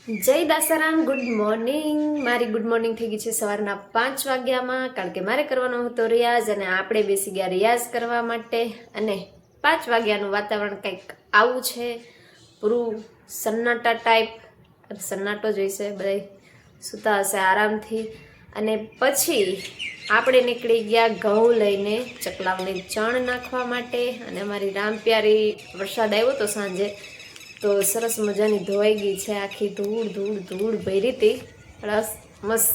જય Dasaram. Good morning. મારી good morning થઈ ગઈ છે સવારના 5 વાગ્યામાં, કારણ કે મારે કરવાનો હતો રિયાઝ અને આપણે બેસી ગયા રિયાઝ કરવા માટે. અને 5 વાગ્યાનું વાતાવરણ કંઈક આવું છે, પૂરું સન્નાટા ટાઈપ. સન્નાટો જ હશે, બધા સૂતા હશે આરામથી. અને પછી આપણે નીકળી ગયા ઘઉં લઈને ચકલાવને ચણ નાખવા માટે. અને અમારી રામપ્યારી વરસાદ આવ્યો તો સાંજે, તો સરસ મજાની ધોવાઈ ગઈ છે, આખી ધૂળ ધૂળ ધૂળ ભરી હતી, પ્લસ મસ્ત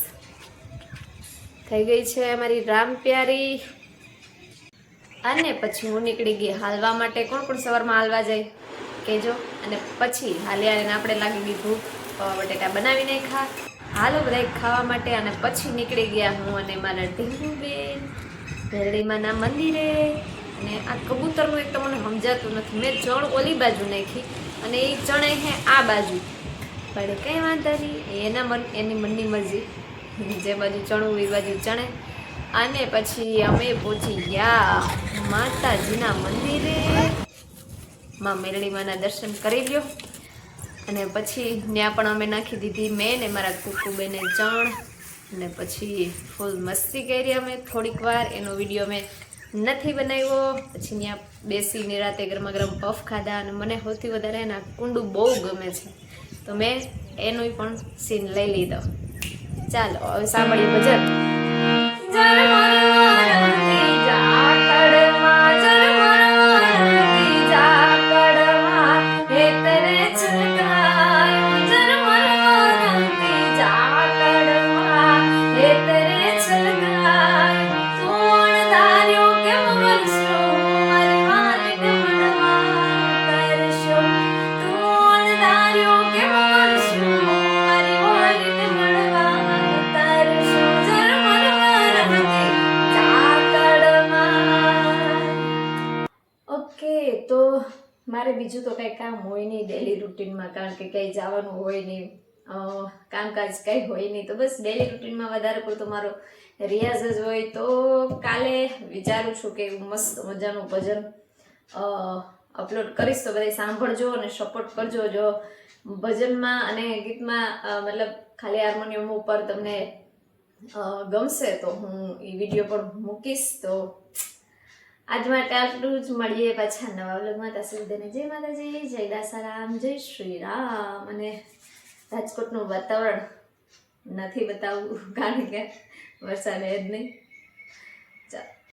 થઈ ગઈ છે અમારી રામપ્યારી. અને પછી હું નીકળી ગઈ હાલવા માટે. કોણ કોણ સવારમાં હાલવા જાય કહેજો. અને પછી હાલ્યા આપણે લાગી ગઈ ભૂખ, બટેટા બનાવી નાખ્યા, હાલો બધા ખાવા માટે. અને પછી નીકળી ગયા હું અને મારા ઢીંગુબેન મેરડીમાના મંદિરે. અને આ કબૂતરનું એક તો મને સમજાતું નથી, મેં ચણ ઓલી બાજુ નાખી અને એ ચણે હે આ બાજુ, પણ કંઈ વાંધો નહીં, એની મનની મરજી, જે બાજુ ચણવું એ બાજુ ચણે. અને પછી અમે પહોંચી ગયા માતાજીના મંદિરે, માં મેરડીમાના દર્શન કરી લ્યો. અને પછી ત્યાં પણ અમે નાખી દીધી મેં ને મારા કુકુબેને ચણ. અને પછી ફૂલ મસ્તી કરી અમે થોડીક વાર, એનો વિડીયો મેં નથી બનાવ્યો. પછી ત્યાં બેસીને રાતે ગરમા ગરમ પફ ખાધા. અને મને સૌથી વધારે એના કુંડું બહુ ગમે છે, તો મેં એનો પણ સીન લઈ લીધો. ચાલો હવે સાંભળીએ ભજન. તો મારે બીજું તો કંઈ કામ હોય નહીં ડેલી રૂટીનમાં, કારણ કે કંઈ જવાનું હોય નહીં, કામકાજ કંઈ હોય નહીં. તો બસ ડેલી રૂટીનમાં વધારે પડતો મારો રિયાઝ જ હોય. તો કાલે વિચારું છું કે મસ્ત મજાનું ભજન અપલોડ કરીશ, તો બધા સાંભળજો અને સપોર્ટ કરજો. જો ભજનમાં અને ગીતમાં મતલબ ખાલી હાર્મોનિયમ ઉપર તમને ગમશે તો હું એ વિડીયો પણ મૂકીશ. તો આજ માટે આટલું જ. મળીએ પાછા નવા વ્લોગમાં. ત્યાં સુધીને જય માતાજી, જય દાસારામ, જય શ્રી રામ. અને રાજકોટનું વાતાવરણ નથી બતાવવું, કારણ કે વરસાદ જ નહીં.